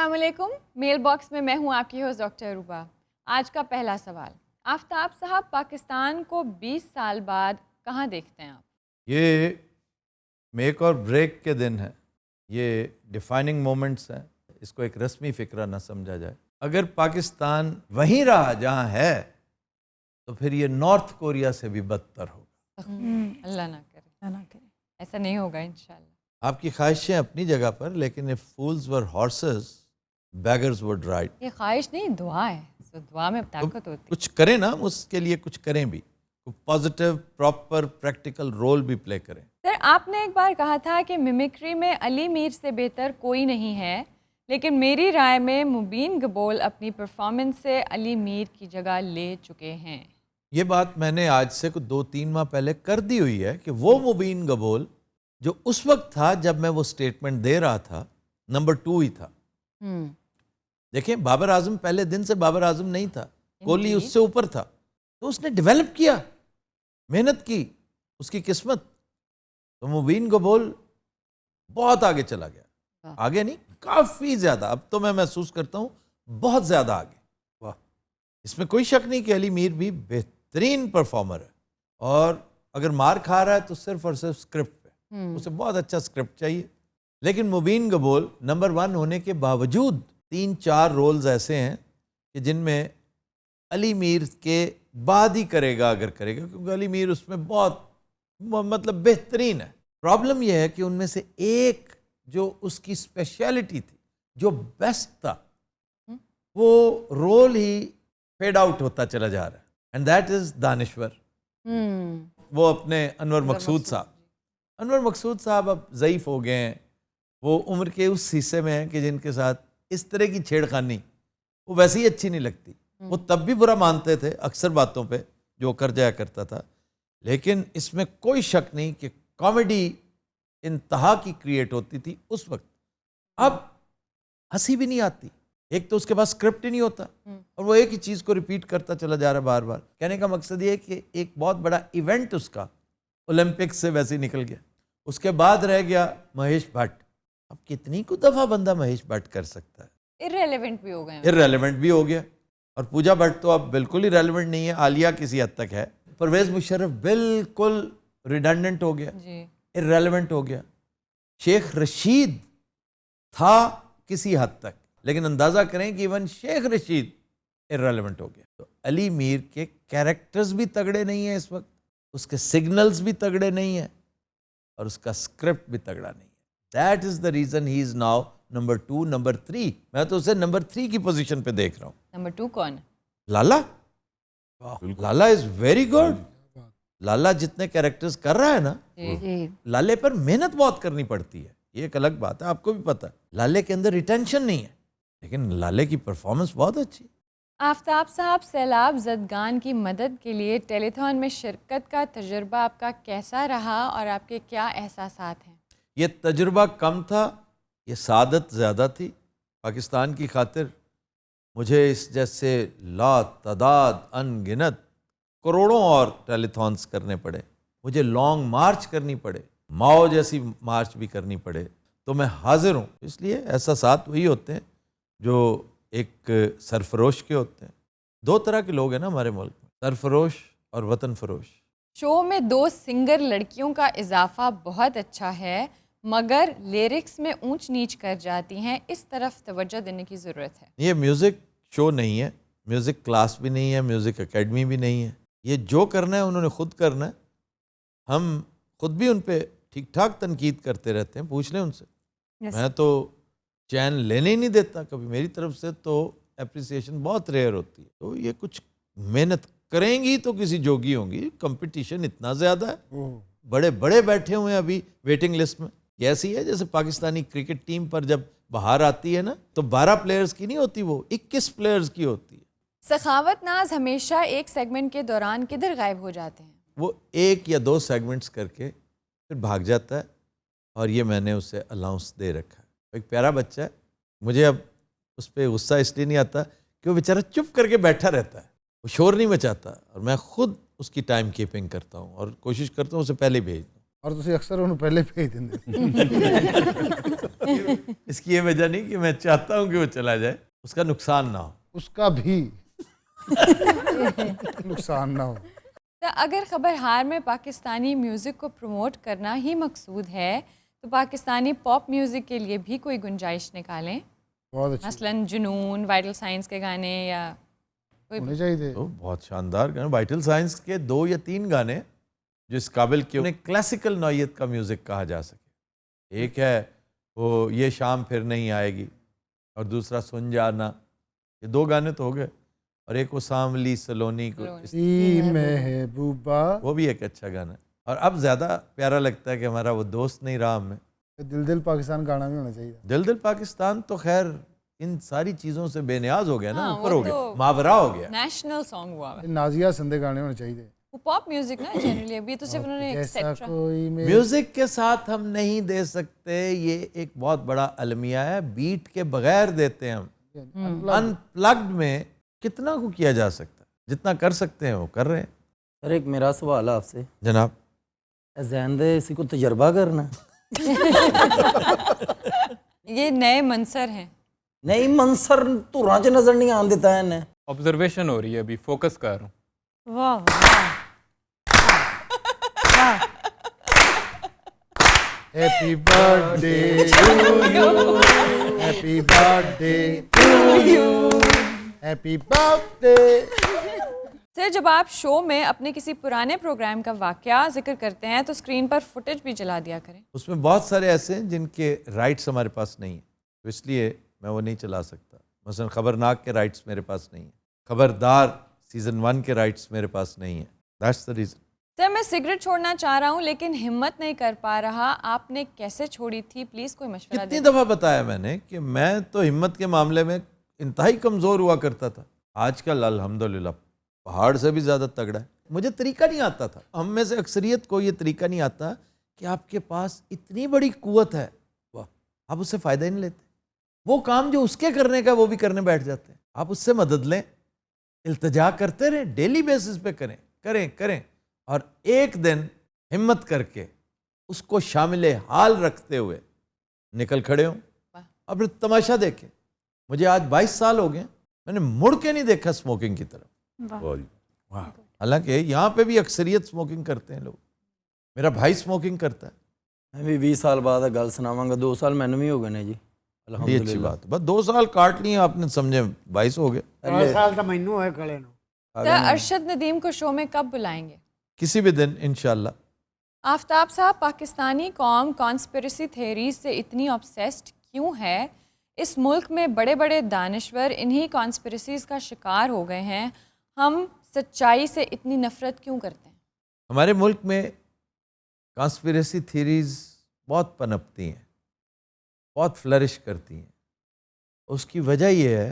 السلام علیکم. Mail box میں میں ہوں آپ کی ہوسٹ ڈاکٹر روبا. آج کا پہلا سوال. آفتاب صاحب, پاکستان کو 20 سال بعد کہاں دیکھتے ہیں آپ؟ یہ میک اور بریک کے دن ہیں, یہ ڈیفائننگ مومنٹس ہیں. اس کو ایک رسمی فکرہ نہ سمجھا جائے. اگر پاکستان وہیں رہا جہاں ہے تو پھر یہ نارتھ کوریا سے بھی بدتر ہوگا. اللہ نہ کرے, ایسا نہیں ہوگا انشاءاللہ. آپ کی خواہشیں اپنی جگہ پر, لیکن if fools were horses, beggars would ride. یہ خواہش نہیں, دعا ہے. دعا میں طاقت ہوتی ہے. کچھ کریں نا, اس کے لیے کچھ کریں بھی, پازیٹیو پراپر پریکٹیکل رول بھی پلے کریں. سر, آپ نے ایک بار کہا تھا کہ میمکری میں علی میر سے بہتر کوئی نہیں ہے, لیکن میری رائے میں مبین گبول اپنی پرفارمنس سے علی میر کی جگہ لے چکے ہیں. یہ بات میں نے آج سے 2-3 ماہ پہلے کر دی ہوئی ہے کہ وہ مبین گبول جو اس وقت تھا جب میں وہ سٹیٹمنٹ دے رہا تھا, نمبر 2 ہی تھا. دیکھیں, بابر اعظم پہلے دن سے بابر اعظم نہیں تھا, کوہلی اس سے اوپر تھا, تو اس نے ڈیولپ کیا, محنت کی, اس کی قسمت. تو مبین گبول بہت آگے چلا گیا, آگے نہیں کافی زیادہ. اب تو میں محسوس کرتا ہوں بہت زیادہ آگے. واہ, اس میں کوئی شک نہیں کہ علی میر بھی بہترین پرفارمر ہے, اور اگر مار کھا رہا ہے تو صرف اور صرف اسکرپٹ پہ. اسے بہت اچھا اسکرپٹ چاہیے. لیکن مبین گبول نمبر 1 ہونے کے باوجود 3-4 رولز ایسے ہیں کہ جن میں علی میر کے بعد ہی کرے گا اگر کرے گا, کیونکہ علی میر اس میں بہت مطلب بہترین ہے. پرابلم یہ ہے کہ ان میں سے ایک جو اس کی اسپیشلٹی تھی, جو بیسٹ تھا, وہ رول ہی فیڈ آؤٹ ہوتا چلا جا رہا ہے, اینڈ دیٹ از دانشور. وہ اپنے انور مقصود صاحب. انور مقصود صاحب اب ضعیف ہو گئے ہیں, وہ عمر کے اس حصے میں ہیں کہ جن کے ساتھ اس طرح کی چھیڑ خانی وہ ویسے ہی اچھی نہیں لگتی. وہ تب بھی برا مانتے تھے اکثر باتوں پہ جو کر جایا کرتا تھا, لیکن اس میں کوئی شک نہیں کہ کامیڈی انتہا کی کریٹ ہوتی تھی اس وقت. اب ہنسی بھی نہیں آتی, ایک تو اس کے پاس اسکرپٹ ہی نہیں ہوتا, اور وہ ایک ہی چیز کو ریپیٹ کرتا چلا جا رہا ہے بار بار. کہنے کا مقصد یہ ہے کہ ایک بہت بڑا ایونٹ اس کا اولمپکس سے ویسے ہی نکل گیا. اس کے بعد رہ گیا مہیش بھٹ. اب کتنی کو دفعہ بندہ مہیش بھٹ کر سکتا ہے, ارریلیونٹ بھی ہو گئے, ارریلیونٹ بھی ہو گیا. اور پوجا بھٹ تو اب بالکل ہی ریلیونٹ نہیں ہے, عالیہ کسی حد تک ہے. پرویز مشرف بالکل ریڈنڈنٹ ہو گیا, ارریلیونٹ ہو گیا. شیخ رشید تھا کسی حد تک, لیکن اندازہ کریں کہ ایون شیخ رشید ارریلیونٹ ہو گیا. تو علی میر کے کیریکٹرز بھی تگڑے نہیں ہیں اس وقت, اس کے سگنلز بھی تگڑے نہیں ہیں, اور اس کا اسکرپٹ بھی تگڑا نہیں ہے. That is the reason he is now number 2, number 3. میں تو اسے نمبر 3 کی پوزیشن پہ دیکھ رہا ہوں. نمبر 2 کون ہے؟ لالا. لالا از ویری گڈ. لالا جتنے کیریکٹرز کر رہا ہے نا, لالے پر محنت بہت کرنی پڑتی ہے, یہ ایک الگ بات ہے, آپ کو بھی پتا ہے. لالے کے اندر ریٹینشن نہیں ہے, لیکن لالے کی پرفارمنس بہت اچھی. آفتاب صاحب, سیلاب زدگان کی مدد کے لیے ٹیلی تھون میں شرکت کا تجربہ آپ کا کیسا رہا, اور آپ کے کیا احساسات ہیں؟ یہ تجربہ کم تھا, یہ سعادت زیادہ تھی. پاکستان کی خاطر مجھے اس جیسے لا تعداد ان گنت کروڑوں اور ٹیلی تھونس کرنے پڑے, مجھے لانگ مارچ کرنی پڑے, ماؤ جیسی مارچ بھی کرنی پڑے, تو میں حاضر ہوں. اس لیے احساسات وہی ہوتے ہیں جو ایک سرفروش کے ہوتے ہیں. 2 طرح کے لوگ ہیں نا ہمارے ملک میں, سرفروش اور وطن فروش. شو میں 2 سنگر لڑکیوں کا اضافہ بہت اچھا ہے, مگر لیرکس میں اونچ نیچ کر جاتی ہیں, اس طرف توجہ دینے کی ضرورت ہے. یہ میوزک شو نہیں ہے, میوزک کلاس بھی نہیں ہے, میوزک اکیڈمی بھی نہیں ہے. یہ جو کرنا ہے انہوں نے خود کرنا ہے. ہم خود بھی ان پہ ٹھیک ٹھاک تنقید کرتے رہتے ہیں, پوچھ لیں ان سے. میں تو چین لینے ہی نہیں دیتا کبھی, میری طرف سے تو اپریسیشن بہت ریئر ہوتی ہے. تو یہ کچھ محنت کریں گی تو کسی جوگی ہوں گی. کمپٹیشن اتنا زیادہ ہے, بڑے بڑے بیٹھے ہوئے ہیں ابھی ویٹنگ لسٹ میں. یہ ایسی ہے جیسے پاکستانی کرکٹ ٹیم پر جب باہر آتی ہے نا, تو 12 پلیئرز کی نہیں ہوتی, وہ 21 پلیئرز کی ہوتی ہے. سخاوت ناز ہمیشہ ایک سیگمنٹ کے دوران کدھر غائب ہو جاتے ہیں؟ وہ 1 یا 2 سیگمنٹس کر کے پھر بھاگ جاتا ہے, اور یہ میں نے اسے الاؤنس دے رکھا ہے. ایک پیارا بچہ ہے, مجھے اب اس پہ غصہ اس لیے نہیں آتا کہ وہ بیچارہ چپ کر کے بیٹھا رہتا ہے, وہ شور نہیں مچاتا, اور میں خود اس کی ٹائم کیپنگ کرتا ہوں اور کوشش کرتا ہوں اسے پہلے بھیج دوں. اور تسی اکثر انہوں پہلے بھیج دیں. اس کی یہ وجہ نہیں کہ میں چاہتا ہوں کہ وہ چلا جائے, اس کا نقصان نہ ہو. اس کا بھی نقصان نہ ہو. تو اگر خبر ہار میں پاکستانی میوزک کو پروموٹ کرنا ہی مقصود ہے تو پاکستانی پاپ میوزک کے لیے بھی کوئی گنجائش نکالیں, بہت اچھی مثلاً جنون, وائٹل سائنس کے گانے یا ہونے چاہیے تھے. تو بہت شاندار گانے, وائٹل سائنس کے 2 یا 3 گانے جو اس قابل کہ انہیں کلاسیکل نوعیت کا میوزک کہا جا سکے. ایک ہے وہ یہ شام پھر نہیں آئے گی, اور دوسرا سن جانا, یہ 2 گانے تو ہو گئے, اور ایک وہ ساملی سلونی کو, محبوبہ, وہ بھی ایک اچھا گانا ہے. اور اب زیادہ پیارا لگتا ہے کہ ہمارا وہ دوست نہیں رہا ہمیں. دل دل پاکستان گانا بھی ہونا چاہیے. دل دل پاکستان تو خیر ان ساری چیزوں سے بے نیاز ہو گیا نا, ہاں, اوپر وہ ہو گیا, تو ماورا ہو گیا. نیشنل سانگ ہوا ہے نازیہ سندے گانے ہونے چاہیے تھے. وہ پاپ میوزک نا جنرلی, ابھی تو صرف انہوں نے جیسا ایکسیٹرا. کوئی میوزک کے ساتھ ہم نہیں دے سکتے, یہ ایک بہت بڑا المیہ ہے. بیٹ کے بغیر دیتے ہیں ہم. ان پلگڈ میں کتنا کو کیا جا سکتا ہے, جتنا کر سکتے ہیں وہ کر رہے ہیں. سر ایک میرا سوال ہے آپ سے, جناب. ذہن دے اسی کو تجربہ کرنا یہ نئے منصر ہیں. نہیں منصر تو رانچ نظر نہیں آن دیتا ہے انہیں. آبزرویشن ہو رہی ہے, ابھی فوکس کر رہا ہوں. واہ واہ, happy birthday to you, happy birthday to you, happy birthday. Sir جب آپ شو میں اپنے کسی پرانے پروگرام کا واقعہ ذکر کرتے ہیں تو اسکرین پر فوٹیج بھی چلا دیا کریں. اس میں بہت سارے ایسے ہیں جن کے رائٹس ہمارے پاس نہیں ہیں, تو اس لیے میں وہ نہیں چلا سکتا. مثلا خبرناک کے رائٹس میرے پاس نہیں ہیں, خبردار سیزن 1 کے رائٹس میرے پاس نہیں ہیں. That's the reason. سر میں سگریٹ چھوڑنا چاہ رہا ہوں لیکن ہمت نہیں کر پا رہا, آپ نے کیسے چھوڑی تھی, پلیز کوئی مشورہ کتنی دیں. دفعہ بتایا میں نے کہ میں تو ہمت کے معاملے میں انتہائی کمزور ہوا کرتا تھا. آج کل الحمدللہ پہاڑ سے بھی زیادہ تگڑا ہے. مجھے طریقہ نہیں آتا تھا, ہم میں سے اکثریت کو یہ طریقہ نہیں آتا کہ آپ کے پاس اتنی بڑی قوت ہے, واہ, آپ اس سے فائدہ ہی نہیں لیتے. وہ کام جو اس کے کرنے کا وہ بھی کرنے بیٹھ جاتے ہیں. آپ اس سے مدد لیں, التجا کرتے رہیں, ڈیلی بیسس پہ کریں کریں کریں, اور ایک دن ہمت کر کے اس کو شامل حال رکھتے ہوئے نکل کھڑے ہوں. اور پھر تماشا دیکھیں. مجھے آج 22 سال ہو گئے, میں نے مڑ کے نہیں دیکھا اسموکنگ کی طرف. حالانکہ یہاں پہ بھی اکثریت اسموکنگ کرتے ہیں لوگ. میرا بھائی اسموکنگ کرتا ہے. میں بھی 20 سال بعد گل سناواں گا, 2 سال مینوں بھی ہو گئے نے جی یہ اچھی بات ہے. بس 2 سال کاٹ لیے آپ نے, سمجھے 22 ہو گئے. 2 سال تو مینوں ہوئے کھڑے نو. سر ارشد ندیم کو شو میں کب بلائیں گے؟ کسی بھی دن انشاءاللہ. آفتاب صاحب, پاکستانی قوم کانسپریسی تھیریز سے اتنی obsessed کیوں ہے؟ اس ملک میں بڑے بڑے دانشور انہی کانسپریسیز کا شکار ہو گئے ہیں, ہم سچائی سے اتنی نفرت کیوں کرتے ہیں؟ ہمارے ملک میں کانسپریسی تھیریز بہت پنپتی ہیں, بہت فلرش کرتی ہیں. اس کی وجہ یہ ہے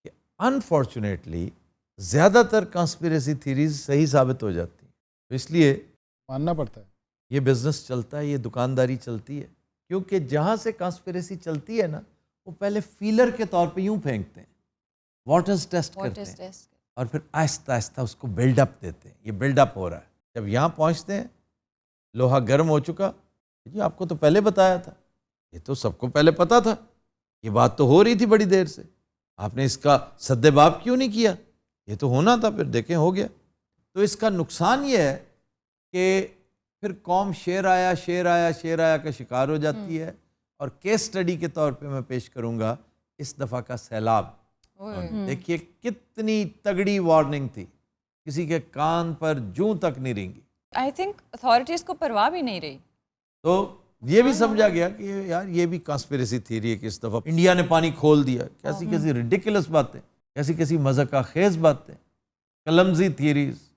کہ انفارچونیٹلی زیادہ تر کانسپریسی تھیریز صحیح ثابت ہو جاتی ہیں. تو اس لیے ماننا پڑتا ہے. یہ بزنس چلتا ہے, یہ دکانداری چلتی ہے. کیونکہ جہاں سے کانسپریسی چلتی ہے نا, وہ پہلے فیلر کے طور پہ یوں پھینکتے ہیں, واٹرز ٹیسٹ کرتے ہیں, اور پھر آہستہ آہستہ اس کو بلڈ اپ دیتے ہیں. یہ بلڈ اپ ہو رہا ہے. جب یہاں پہنچتے ہیں, لوہا گرم ہو چکا, جی آپ کو تو پہلے بتایا تھا, یہ تو سب کو پہلے پتا تھا, یہ بات تو ہو رہی تھی بڑی دیر سے, آپ نے اس کا سد باب کیوں نہیں کیا, یہ تو ہونا تھا, پھر دیکھیں ہو گیا. تو اس کا نقصان یہ ہے کہ پھر قوم شیر آیا شیر آیا شیر آیا کا شکار ہو جاتی ہے. اور کیس سٹڈی کے طور پہ میں پیش کروں گا اس دفعہ کا سیلاب. دیکھیے کتنی تگڑی وارننگ تھی, کسی کے کان پر جوں تک نہیں رینگی. آئی تھنک اتھارٹیز کو پرواہ بھی نہیں رہی. تو یہ بھی سمجھا گیا کہ یار یہ بھی کانسپریسی تھیری ہے کہ اس دفعہ انڈیا نے پانی کھول دیا. کیسی کیسی ریڈیکولس باتیں, کیسی کیسی مذاق خیز باتیں, کلمزی تھیریز.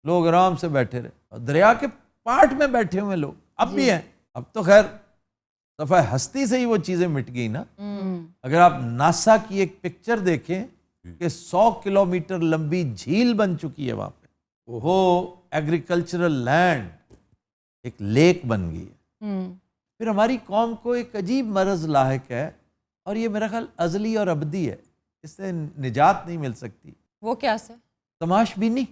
لوگ آرام سے بیٹھے رہے, اور دریا کے پارٹ میں بیٹھے ہوئے لوگ اب بھی ہیں. اب تو خیر دفعہ ہستی سے ہی وہ چیزیں مٹ گئی نا. اگر آپ ناسا کی ایک پکچر دیکھیں کہ 100 کلومیٹر لمبی جھیل بن چکی ہے وہاں پہ, وہ ایگریکلچرل لینڈ ایک لیک بن گئی ہے. پھر ہماری قوم کو ایک عجیب مرض لاحق ہے, اور یہ میرا خیال ازلی اور ابدی ہے, اس سے نجات نہیں مل سکتی. وہ کیا سر؟ تماش بینی.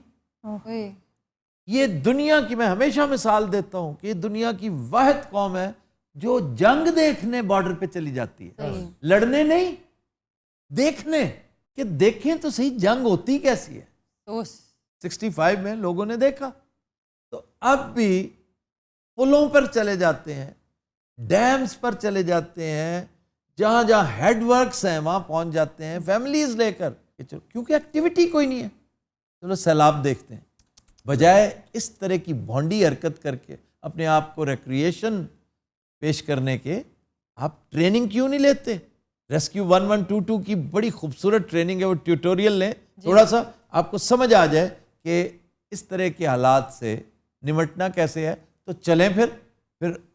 یہ دنیا کی, میں ہمیشہ مثال دیتا ہوں کہ یہ دنیا کی واحد قوم ہے جو جنگ دیکھنے بارڈر پہ چلی جاتی ہے, لڑنے نہیں, دیکھنے کہ دیکھیں تو صحیح جنگ ہوتی کیسی ہے. تو 65 میں لوگوں نے دیکھا. تو اب بھی پلوں پر چلے جاتے ہیں, ڈیمز پر چلے جاتے ہیں, جہاں جہاں ہیڈ ورکس ہیں وہاں پہنچ جاتے ہیں فیملیز لے کر, کیونکہ ایکٹیویٹی کوئی نہیں ہے. چلو سیلاب دیکھتے ہیں, بجائے اس طرح کی بھونڈی حرکت کر کے اپنے آپ کو ریکریشن پیش کرنے کے آپ ٹریننگ کیوں نہیں لیتے؟ ریسکیو 1122 کی بڑی خوبصورت ٹریننگ ہے, وہ ٹیوٹوریل لیں, تھوڑا سا آپ کو سمجھ آ جائے کہ اس طرح کے حالات سے نمٹنا کیسے ہے. تو چلیں پھر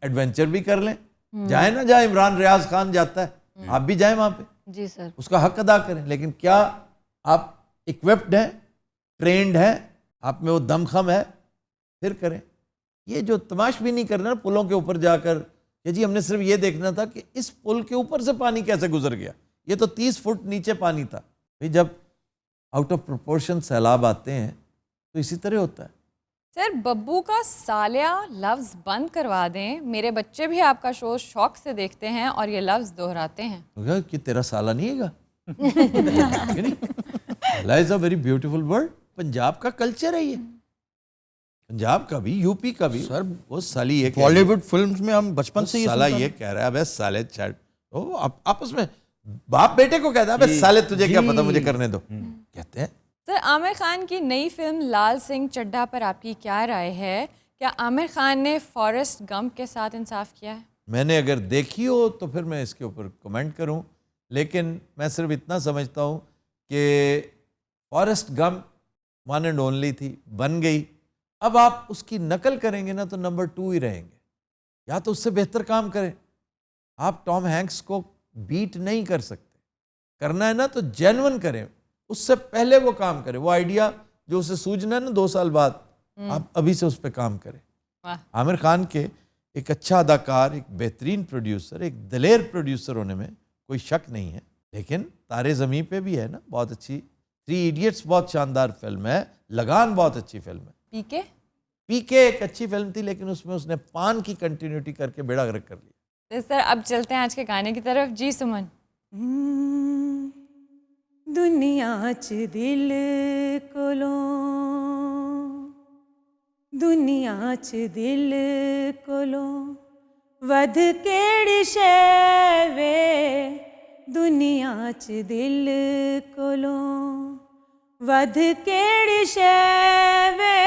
ایڈونچر بھی کر لیں, جائیں نا جہاں عمران ریاض خان جاتا ہے, آپ بھی جائیں وہاں پہ, جی سر, اس کا حق ادا کریں. لیکن کیا آپ اکوپڈ ہیں, ٹرینڈ ہیں, آپ میں وہ دم خم ہے, پھر کریں. یہ جو تماش بھی نہیں کرنا پلوں کے اوپر جا کر کہ جی ہم نے صرف یہ دیکھنا تھا کہ اس پل کے اوپر سے پانی کیسے گزر گیا, یہ تو 30 فٹ نیچے پانی تھا. جب آؤٹ آف پروپورشن سیلاب آتے ہیں تو اسی طرح ہوتا ہے. سر ببو کا سالیہ لفظ بند کروا دیں, میرے بچے بھی آپ کا شو شوق سے دیکھتے ہیں اور یہ لفظ دہراتے ہیں. کہ تیرا سالہ نہیں ہے گا. سالہ is a very beautiful word. Punjab کا کلچر ہے یہ, پنجاب کا بھی, یو پی کا بھی. سر وہ سالی یہ بالی ووڈ فلمز میں ہم بچپن سے سالہ یہ کہہ رہا ہے ابے سالے چٹ, آپس میں باپ بیٹے کو کہتا ہے ابے سالے تجھے کیا پتا, مجھے کرنے دو, کہتے ہیں. سر عامر خان کی نئی فلم لال سنگھ چڈھا پر آپ کی کیا رائے ہے؟ کیا عامر خان نے فارسٹ گمپ کے ساتھ انصاف کیا ہے؟ میں نے اگر دیکھی ہو تو پھر میں اس کے اوپر کمنٹ کروں, لیکن میں صرف اتنا سمجھتا ہوں کہ forest Gump one and only تھی, بن گئی. اب آپ اس کی نقل کریں گے نا تو نمبر 2 ہی رہیں گے, یا تو اس سے بہتر کام کریں. آپ ٹام ہینکس کو بیٹ نہیں کر سکتے, کرنا ہے نا تو جینون کریں, اس سے پہلے وہ کام کرے, وہ آئیڈیا جو اسے سوجنا ہے نا 2 سال بعد, آپ ابھی سے اس پہ کام کریں. عامر خان کے ایک اچھا اداکار, ایک بہترین پروڈیوسر, ایک دلیر پروڈیوسر ہونے میں کوئی شک نہیں ہے, لیکن تارے زمین پہ بھی ہے نا بہت اچھی, 3 ایڈیٹس بہت شاندار فلم ہے, لگان بہت اچھی فلم ہے, پی کے ایک اچھی فلم تھی, لیکن اس میں اس نے پان کی کنٹینیوٹی کر کے بیڑا غرق کر لیا. سر اب چلتے ہیں آج کے گانے کی طرف. جی سمن. دنیا چ دل کولوں, دنیا چ دل کولوں ود کیڑی شے وے, دنیا چ دل کولوں ود کیڑی شے وے,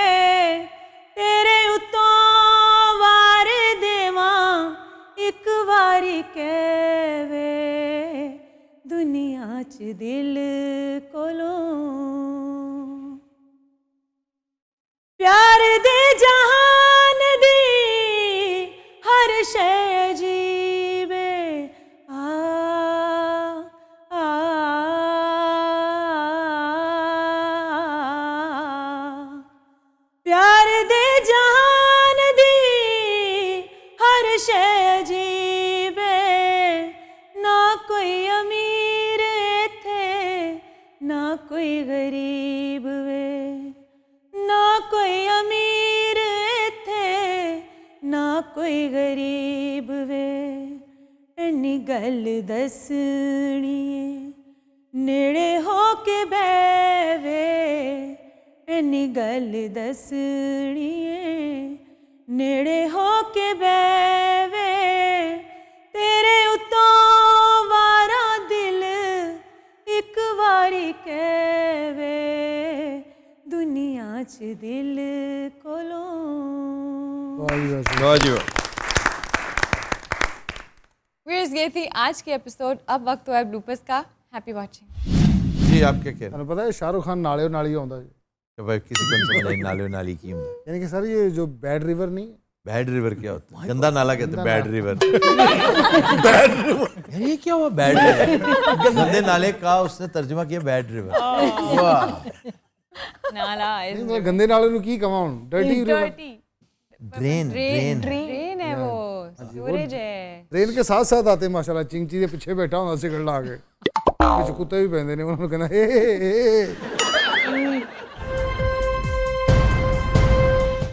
تیرے اتوں وار دیواں ایک واری کہوے, دنیا چ دل کولوں. پیار دے جہان دی ہر شے عجیب آ آ پیار دے جہان دی ہر شے عجیب, نہ کوئی امیر تھے نہ کوئی غریب وے, نہ کوئی امیر تھے نہ کوئی غریب وے, اینی گل دسنی نیڑے ہو کے بیوے, اینی گل دسنی نیڑے ہو کے بیوے, تیرے اتوں وارا دل ایک واری کہوے, دنیا چ دل کولوں. ویئرز یہ تھی آج کی ایپیسوڈ. اب وقت ہوا ہے بلوپرز کا. Happy watching. جی آپ کیا کہہ رہے پتا ہے شاہ رخ خان نالیو نالی آتا جی, ہیں بھائی کسی کو نہیں سمجھ آئی نالے نالی کی ہوں. یعنی کہ سر یہ جو بیڈ ریور نہیں, بیڈ ریور کیا ہوتا ہے؟ گندا نالا کہتے ہیں بیڈ ریور. یہ کیا ہوا بیڈ ریور؟ گندے نالے کا اس نے ترجمہ کیا بیڈ ریور. نالا گندے نالے نو کی کہواں ہن, ڈرٹی ریور, ڈرین. ڈرین ہے, وہ سیوریج ہے. ٹرین کے ساتھ ساتھ آتے ماشاءاللہ, چنگچی دے پیچھے بیٹھا ہوندا سگڑ لا کے, کچھ کتے بھی پیندے نے, انہوں نے کہنا اے